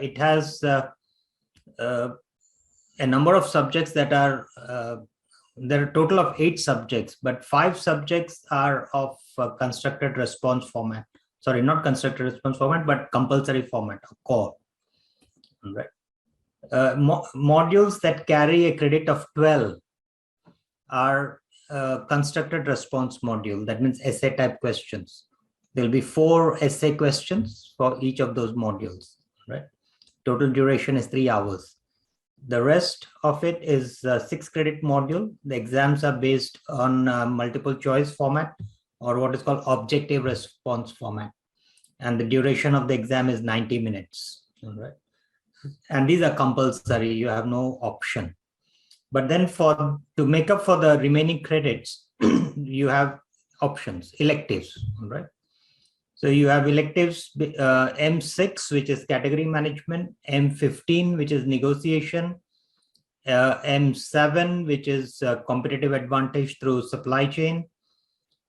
it has a number of subjects that are, there are a total of 8 subjects, but 5 subjects are of constructed response format. Sorry, not constructed response format, but compulsory format, or core. Right. Modules that carry a credit of 12 are constructed response module. That means essay type questions. There will be 4 essay questions for each of those modules. Right. Total duration is 3 hours. The rest of it is a 6 credit module. The exams are based on multiple choice format, or what is called objective response format. And the duration of the exam is 90 minutes. All right. And these are compulsory, you have no option. But then to make up for the remaining credits, you have options, electives, all right? So you have electives, M6, which is category management, M15, which is negotiation, M7, which is competitive advantage through supply chain,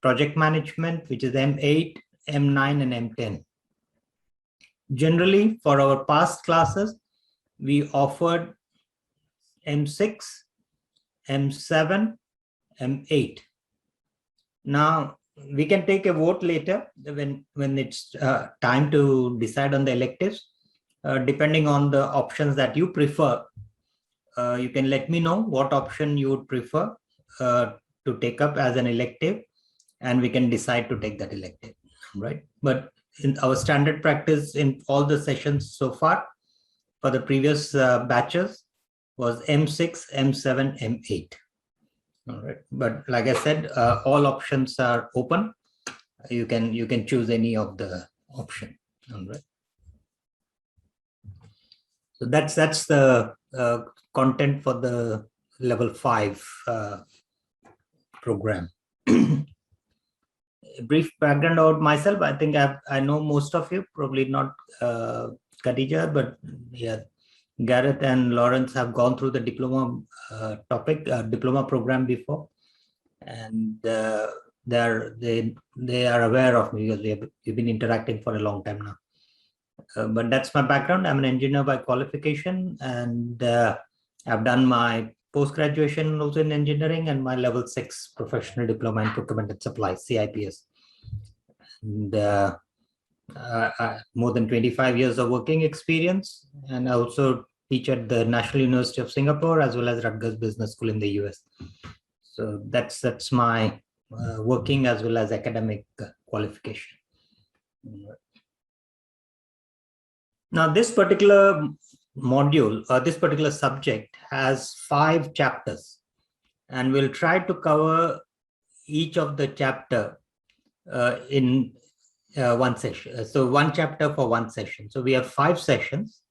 project management, which is M8, M9, and M10. Generally, for our past classes, we offered M6, M7, M8. Now, we can take a vote later when it's time to decide on the electives. Depending on the options that you prefer, you can let me know what option you would prefer to take up as an elective, and we can decide to take that elective, right? But in our standard practice in all the sessions so far for the previous batches was M6, M7, M8. All right, but like I said, all options are open. You can choose any of the option. All right. So that's the content for the level 5 program. A brief background about myself. I think I know most of you, probably not Khadija, but yeah, Gareth and Lawrence have gone through the diploma diploma program before, and they are aware of me because we've been interacting for a long time now. But that's my background. I'm an engineer by qualification, and I've done my post-graduation also in engineering and my level 6 professional diploma in procurement and supply, CIPS. And more than 25 years of working experience, and I also teach at the National University of Singapore as well as Rutgers Business School in the US. So that's my working as well as academic qualification. Now, this particular module or this particular subject has 5 chapters, and we'll try to cover each of the chapter in one session. So 1 chapter for 1 session. So we have 5 sessions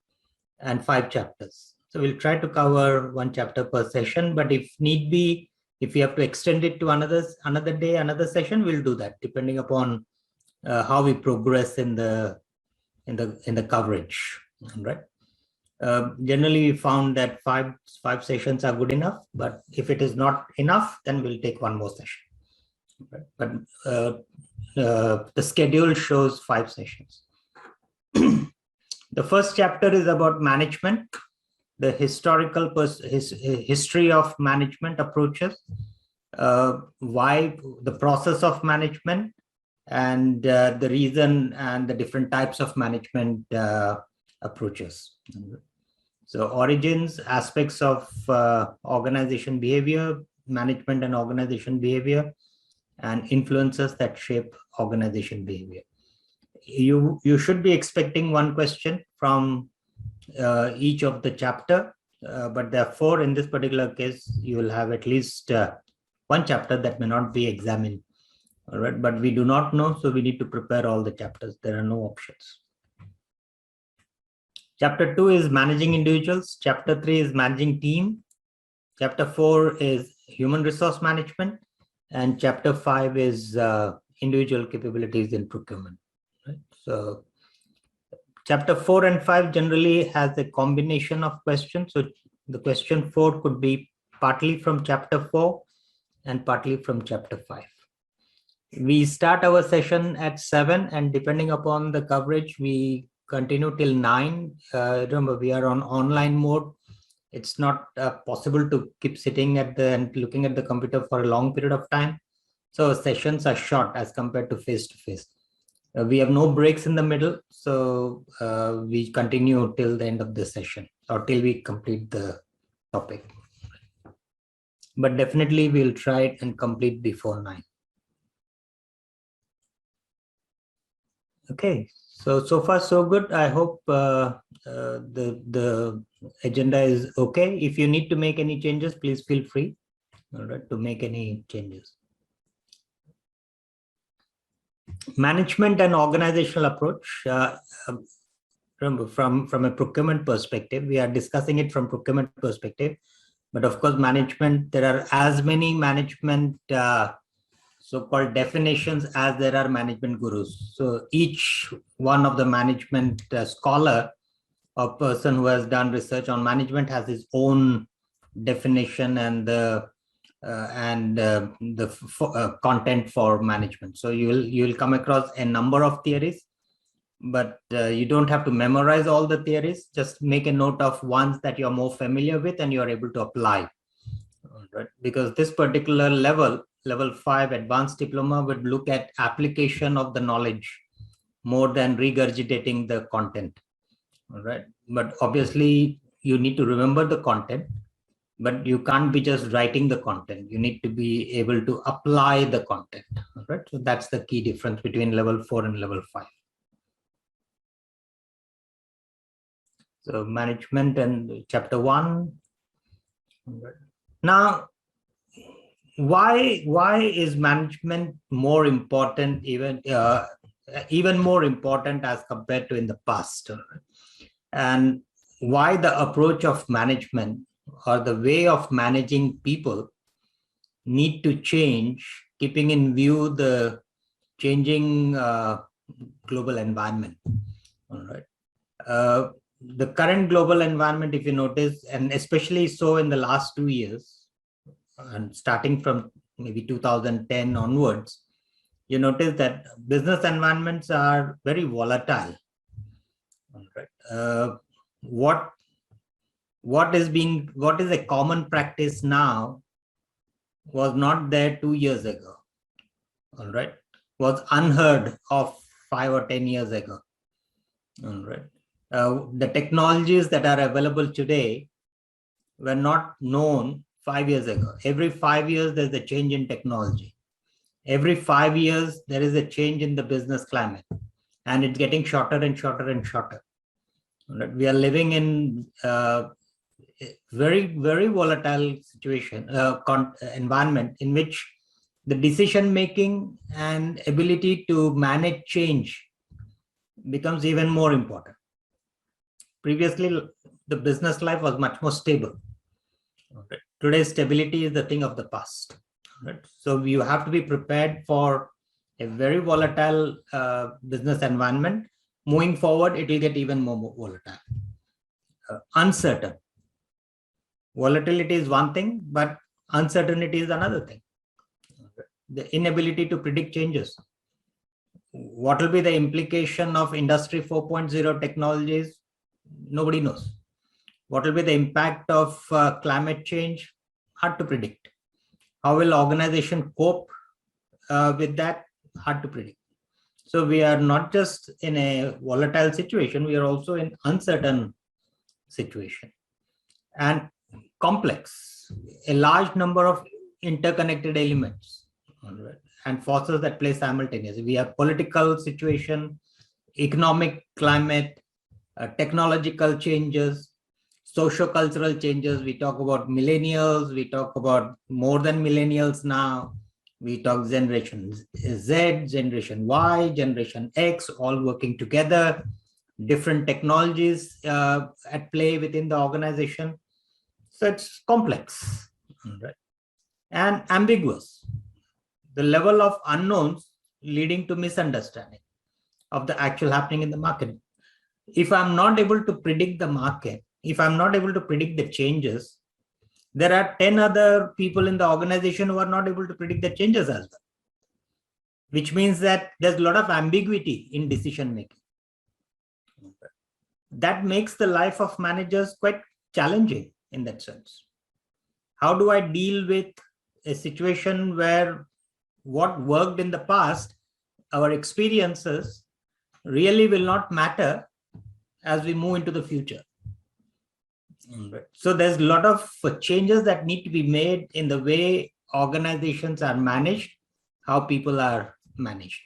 and 5 chapters. So we'll try to cover 1 chapter per session, but if need be, if we have to extend it to another day, another session, we'll do that depending upon how we progress in the coverage. Right. Generally, we found that five sessions are good enough, but if it is not enough, then we'll take 1 more session. Right. But the schedule shows 5 sessions. The first chapter is about management, the historical history of management approaches, why the process of management, and the reason and the different types of management approaches. So origins, aspects of organization behavior, management and organization behavior, and influences that shape organization behavior. You should be expecting 1 question from each of the chapter, but therefore in this particular case, you will have at least 1 chapter that may not be examined. All right, but we do not know, so we need to prepare all the chapters. There are no options. Chapter 2 is managing individuals. Chapter 3 is managing team. Chapter 4 is human resource management. And chapter 5 is individual capabilities in procurement. Right? So chapter 4 and 5 generally has a combination of questions. So the question 4 could be partly from chapter 4 and partly from chapter 5. We start our session at 7, and depending upon the coverage, we continue till 9. Remember, we are on online mode. It's not possible to keep sitting and looking at the computer for a long period of time. So sessions are short as compared to face-to-face. We have no breaks in the middle. So we continue till the end of the session or till we complete the topic. But definitely we'll try it and complete before 9. Okay, so far so good. I hope the agenda is okay. If you need to make any changes, please feel free, all right, to make any changes. Management and organizational approach. From a procurement perspective, we are discussing it from procurement perspective, but of course, management, there are as many management so-called definitions as there are management gurus. So each one of the management scholar or person who has done research on management has his own definition and the content for management. So you will come across a number of theories, but you don't have to memorize all the theories. Just make a note of ones that you're more familiar with and you're able to apply. Right? Because this particular level 5 advanced diploma would look at application of the knowledge more than regurgitating the content. All right. But obviously you need to remember the content, but you can't be just writing the content. You need to be able to apply the content. All right. So that's the key difference between level 4 and level 5. So management and chapter 1. All right. Now, why is management more important, even more important as compared to in the past? And why the approach of management or the way of managing people need to change, keeping in view the changing global environment? All right. The current global environment, if you notice, and especially so in the last 2 years, and starting from maybe 2010 onwards, you notice that business environments are very volatile. All right. What is a common practice now was not there 2 years ago. All right. Was unheard of 5 or 10 years ago. All right. The technologies that are available today were not known 5 years ago. Every 5 years, there's a change in technology. Every 5 years, there is a change in the business climate, and it's getting shorter and shorter and shorter. We are living in a very, very volatile situation, environment in which the decision making and ability to manage change becomes even more important. Previously, the business life was much more stable. Okay. Today's stability is the thing of the past. Right? So you have to be prepared for a very volatile business environment. Moving forward, it will get even more volatile. Uncertain. Volatility is one thing, but uncertainty is another thing. Okay. The inability to predict changes. What will be the implication of Industry 4.0 technologies? Nobody knows. What will be the impact of climate change? Hard to predict. How will organization cope with that? Hard to predict. So we are not just in a volatile situation, we are also in uncertain situation and complex, a large number of interconnected elements, right, and forces that play simultaneously. We have political situation, economic climate, technological changes, socio-cultural changes. We talk about millennials, we talk about more than millennials now. We talk Generation Z, Generation Y, Generation X, all working together, different technologies at play within the organization. So it's complex, right, and ambiguous. The level of unknowns leading to misunderstanding of the actual happening in the market. If I'm not able to predict the market, if I'm not able to predict the changes, there are 10 other people in the organization who are not able to predict the changes as well, which means that there's a lot of ambiguity in decision making. that makes the life of managers quite challenging in that sense. How do I deal with a situation where what worked in the past, our experiences really will not matter as we move into the future? So there's a lot of changes that need to be made in the way organizations are managed, how people are managed.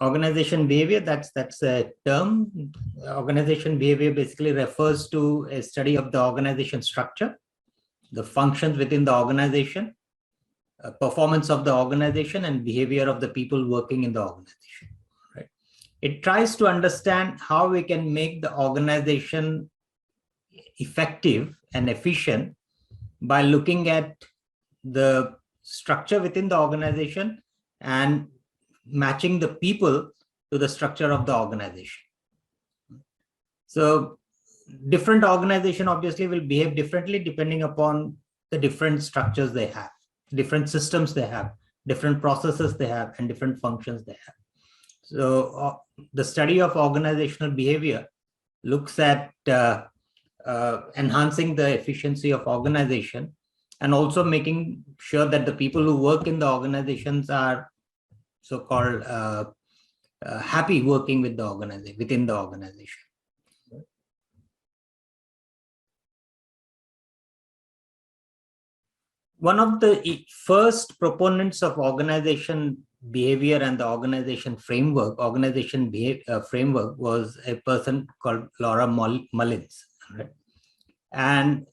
Organization behavior, that's a term. Organization behavior basically refers to a study of the organization structure, the functions within the organization, performance of the organization, and behavior of the people working in the organization. Right? It tries to understand how we can make the organization effective and efficient by looking at the structure within the organization and matching the people to the structure of the organization. So different organization obviously will behave differently depending upon the different structures they have, different systems they have, different processes they have, and different functions they have. So the study of organizational behavior looks at enhancing the efficiency of organization and also making sure that the people who work in the organizations are so-called happy working with the organization, within the organization. One of the first proponents of organization behavior and the organization framework, framework, was a person called Laura Mullins. Right? And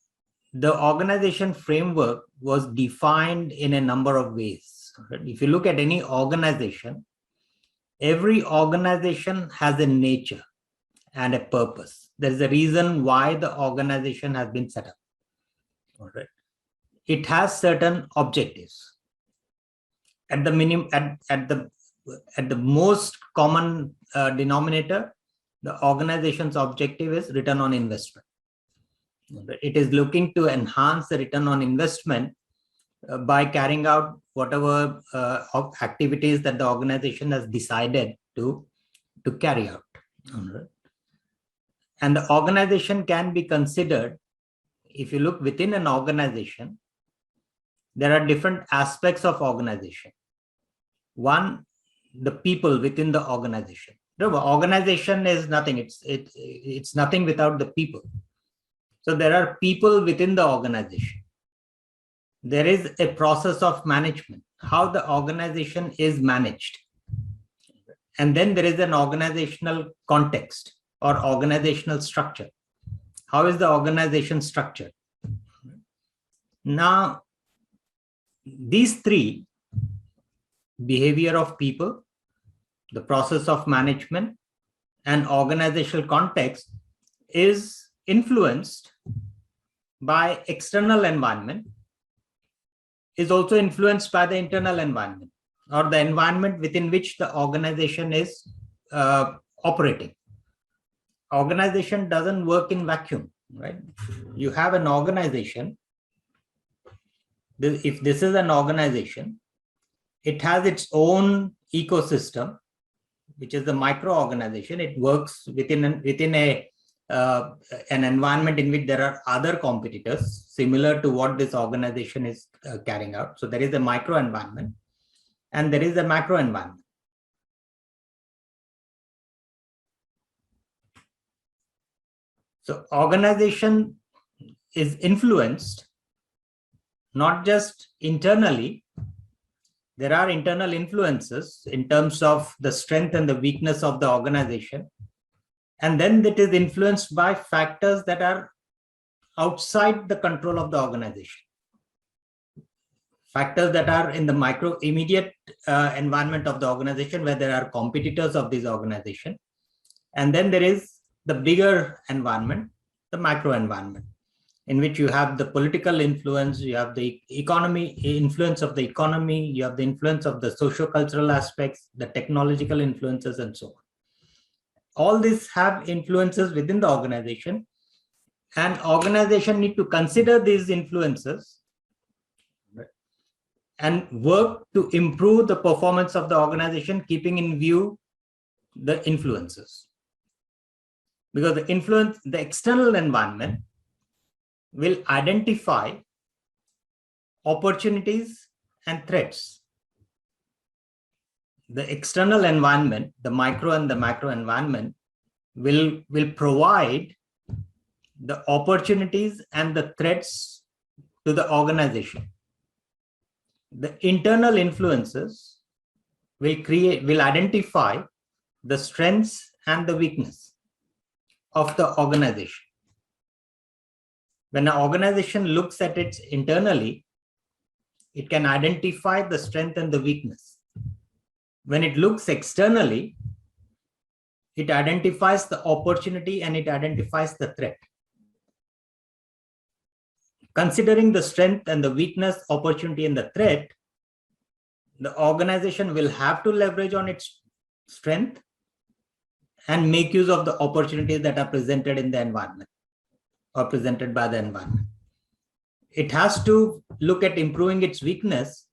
the organization framework was defined in a number of ways. Right? If you look at any organization, every organization has a nature and a purpose. There's a reason why the organization has been set up. All right. It has certain objectives. At the minimum, at the most common denominator, the organization's objective is return on investment. It is looking to enhance the return on investment by carrying out whatever activities that the organization has decided to carry out. And the organization can be considered, if you look within an organization, there are different aspects of organization. One, the people within the organization. Remember, organization is nothing. It's nothing without the people. So there are people within the organization. There is a process of management, how the organization is managed. And then there is an organizational context or organizational structure. How is the organization structured? Now, these three, behavior of people, the process of management, and organizational context, is influenced by external environment, is also influenced by the internal environment or the environment within which the organization is operating. Organization doesn't work in vacuum, right? You have an organization. If this is an organization, it has its own ecosystem, which is the micro-organization. It works within an environment in which there are other competitors similar to what this organization is carrying out. So there is a micro environment and there is a macro environment. So organization is influenced not just internally. There are internal influences in terms of the strength and the weakness of the organization. And then it is influenced by factors that are outside the control of the organization. Factors that are in the immediate environment of the organization, where there are competitors of this organization. And then there is the bigger environment, the macro environment, in which you have the political influence, you have the influence of the economy, you have the influence of the socio-cultural aspects, the technological influences, and so on. All these have influences within the organization, and organization need to consider these influences and work to improve the performance of the organization, keeping in view the influences. Because the external environment will identify opportunities and threats. The external environment, the micro and the macro environment, will provide the opportunities and the threats to the organization. The internal influences will identify the strengths and the weakness of the organization. When an organization looks at it internally, it can identify the strength and the weakness. When it looks externally, it identifies the opportunity and it identifies the threat. Considering the strength and the weakness, opportunity and the threat, the organization will have to leverage on its strength and make use of the opportunities that are presented in the environment or presented by the environment. It has to look at improving its weakness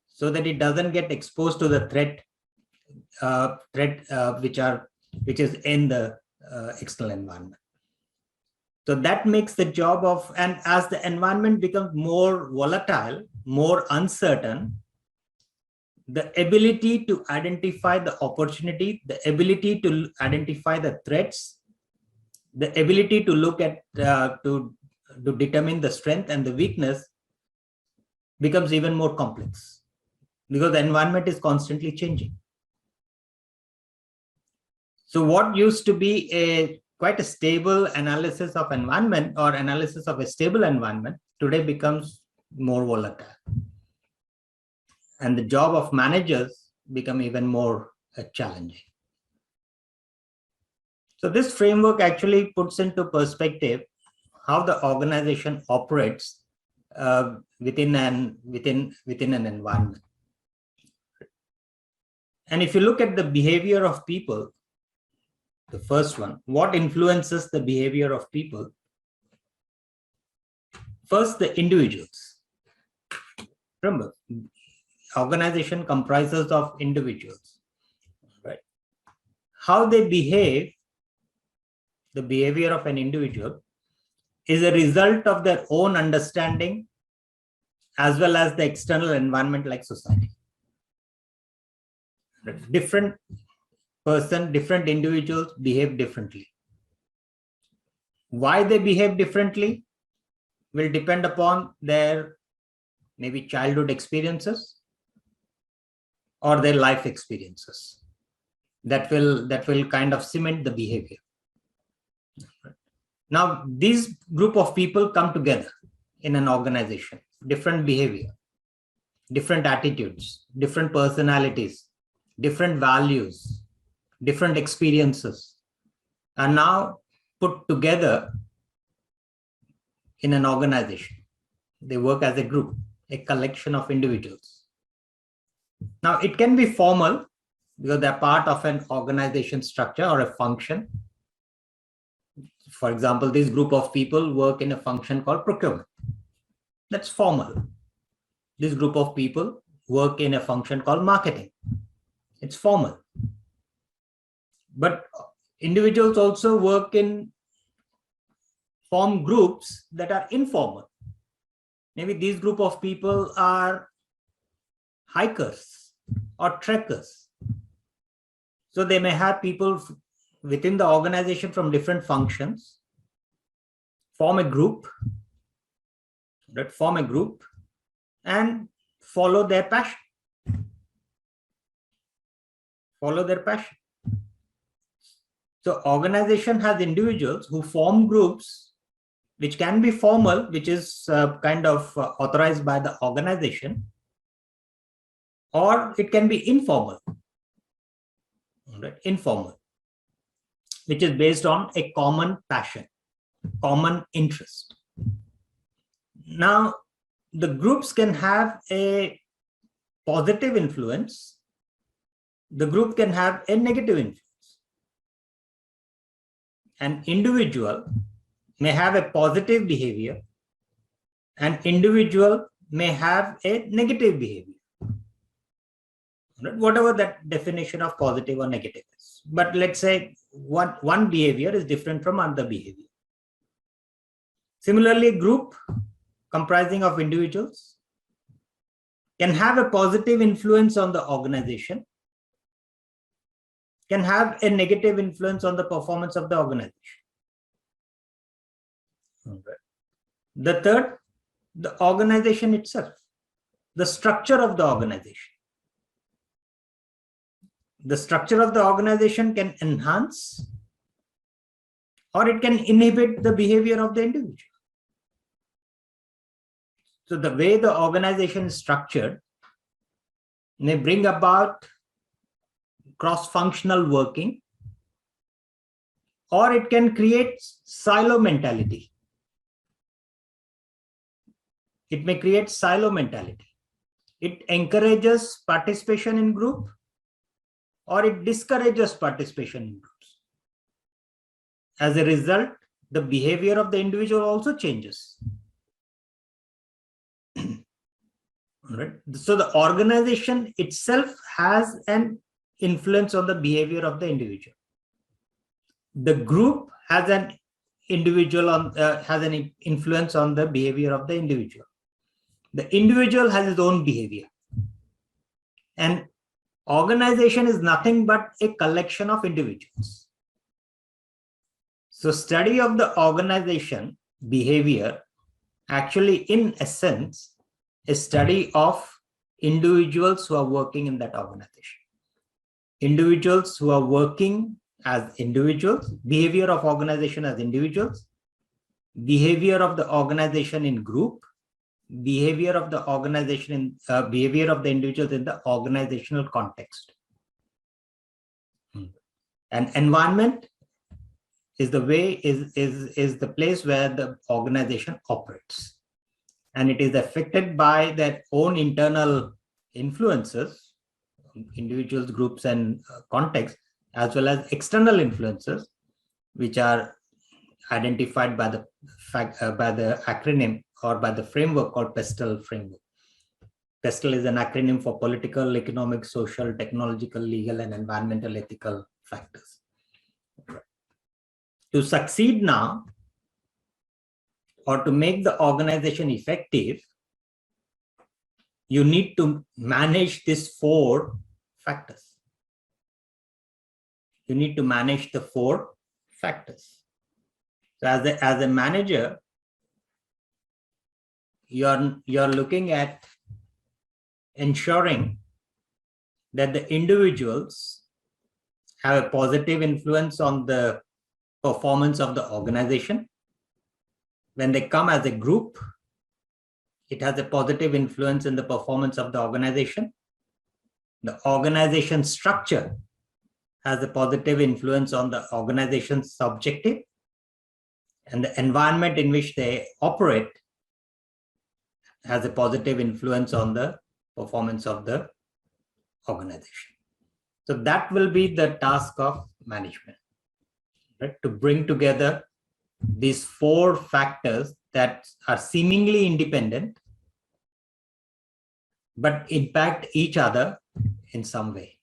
so that it doesn't get exposed to the threat which is in the external environment. So that makes the job of, and as the environment becomes more volatile, more uncertain, the ability to identify the opportunity, the ability to identify the threats, the ability to look at, to determine the strength and the weakness becomes even more complex because the environment is constantly changing. So what used to be quite a stable analysis of environment or analysis of a stable environment today becomes more volatile. And the job of managers become even more challenging. So this framework actually puts into perspective how the organization operates within an environment. And if you look at the behavior of people, the first one, what influences the behavior of people? First, the individuals. Remember, organization comprises of individuals, right? How they behave, the behavior of an individual, is a result of their own understanding as well as the external environment like society. Different person, different individuals behave differently. Why they behave differently will depend upon their maybe childhood experiences or their life experiences. That will kind of cement the behavior. Now, these group of people come together in an organization, different behavior, different attitudes, different personalities, different values, different experiences, are now put together in an organization. They work as a group, a collection of individuals. Now, it can be formal because they're part of an organization structure or a function. For example, this group of people work in a function called procurement. That's formal. This group of people work in a function called marketing. It's formal. But individuals also work in form groups that are informal. Maybe these group of people are hikers or trekkers. So they may have people within the organization from different functions, form a group, and follow their passion. Follow their passion. So organization has individuals who form groups, which can be formal, which is kind of authorized by the organization, or it can be informal, right? Informal, which is based on a common passion, common interest. Now, the groups can have a positive influence. The group can have a negative influence. An individual may have a positive behavior. An individual may have a negative behavior. Whatever that definition of positive or negative is. but let's say one behavior is different from another behavior. Similarly, a group comprising of individuals can have a positive influence on the organization, can have a negative influence on the performance of the organization. The third, the organization itself, the structure of the organization. The structure of the organization can enhance or it can inhibit the behavior of the individual. So the way the organization is structured may bring about cross-functional working, or it can create silo mentality. It may create silo mentality. It encourages participation in group, or it discourages participation in groups. As a result, the behavior of the individual also changes. Right? So the organization itself has an influence on the behavior of the individual. The group has an influence on the behavior of the individual. The individual has his own behavior. And organization is nothing but a collection of individuals. So study of the organization behavior actually, in essence, a study of individuals who are working in that organization. Individuals who are working as individuals, behavior of organization as individuals, behavior of the organization in group, behavior of the organization in behavior of the individuals in the organizational context. And environment is the way is the place where the organization operates, and it is affected by their own internal influences, individuals, groups, and context, as well as external influences, which are identified by the acronym or by the framework called PESTEL framework. PESTEL is an acronym for political, economic, social, technological, legal, and environmental ethical factors. To succeed now, or to make the organization effective, you need to manage these 4 factors. You need to manage the 4 factors. So as a manager, you're looking at ensuring that the individuals have a positive influence on the performance of the organization. When they come as a group, it has a positive influence in the performance of the organization. The organization structure has a positive influence on the organization's objective, and the environment in which they operate has a positive influence on the performance of the organization. So that will be the task of management, right? To bring together these 4 factors that are seemingly independent, but impact each other in some way.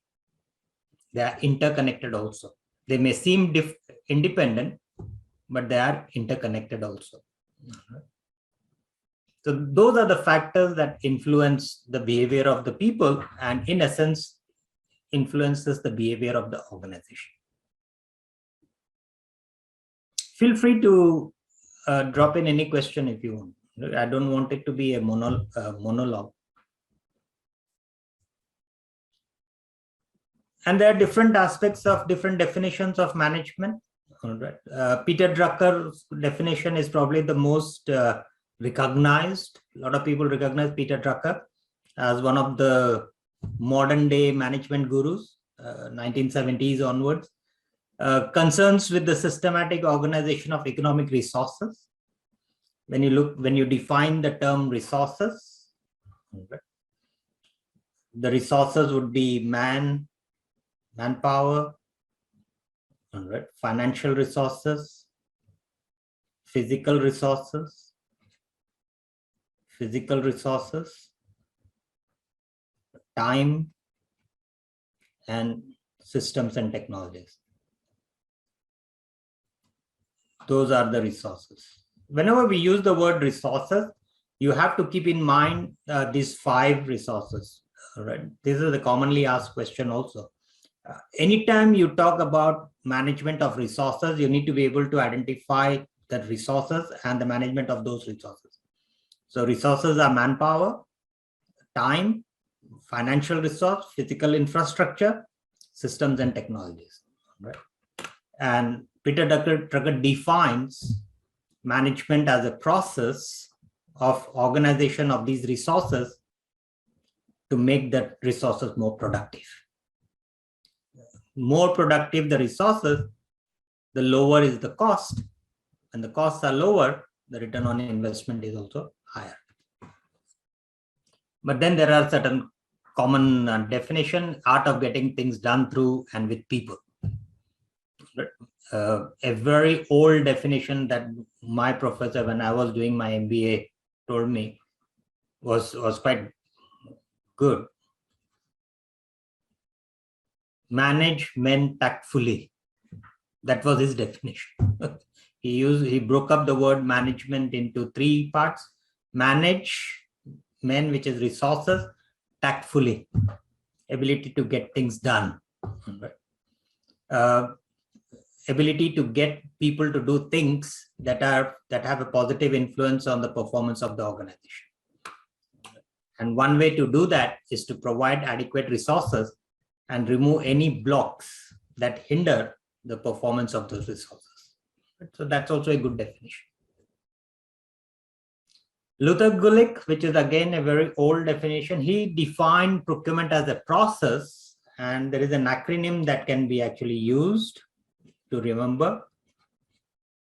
They are interconnected also. They may seem independent, but they are interconnected also. So those are the factors that influence the behavior of the people, and in essence, influences the behavior of the organization. Feel free to drop in any question if you want. I don't want it to be a monologue. And there are different aspects of different definitions of management. Peter Drucker's definition is probably the most recognized. A lot of people recognize Peter Drucker as one of the modern day management gurus, 1970s onwards. Concerns with the systematic organization of economic resources. When you define the term resources, the resources would be manpower, financial resources, physical resources, time, and systems and technologies. Those are the resources. Whenever we use the word resources, you have to keep in mind these 5 resources. Right? This is a commonly asked question also. Anytime you talk about management of resources, you need to be able to identify the resources and the management of those resources. So resources are manpower, time, financial resource, physical infrastructure, systems and technologies. Right? And Peter Drucker defines management as a process of organization of these resources to make the resources more productive. More productive the resources, the lower is the cost. When the costs are lower, the return on investment is also higher. But then there are certain common definition, art of getting things done through and with people. A very old definition that my professor, when I was doing my MBA, told me was quite good. Manage men tactfully. That was his definition. He broke up the word management into 3 parts. Manage men, which is resources, tactfully, ability to get things done. Ability to get people to do things that have a positive influence on the performance of the organization. And one way to do that is to provide adequate resources and remove any blocks that hinder the performance of those resources. So that's also a good definition. Luther Gulick, which is again a very old definition, he defined procurement as a process, and there is an acronym that can be actually used to remember.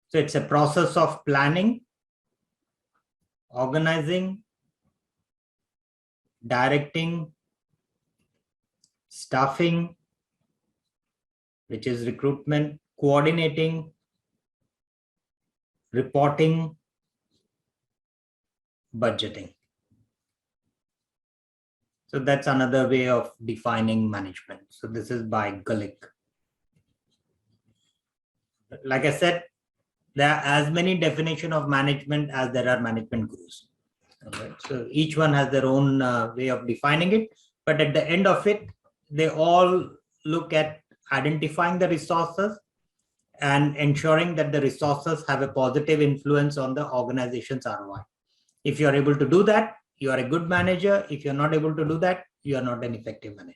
So it's a process of planning, organizing, directing, staffing, which is recruitment, coordinating, reporting, budgeting. So that's another way of defining management. So this is by Gulick. Like I said, there are as many definitions of management as there are management gurus. Right? So each one has their own way of defining it. But at the end of it, they all look at identifying the resources and ensuring that the resources have a positive influence on the organization's ROI. If you are able to do that, you are a good manager. If you're not able to do that, you are not an effective manager.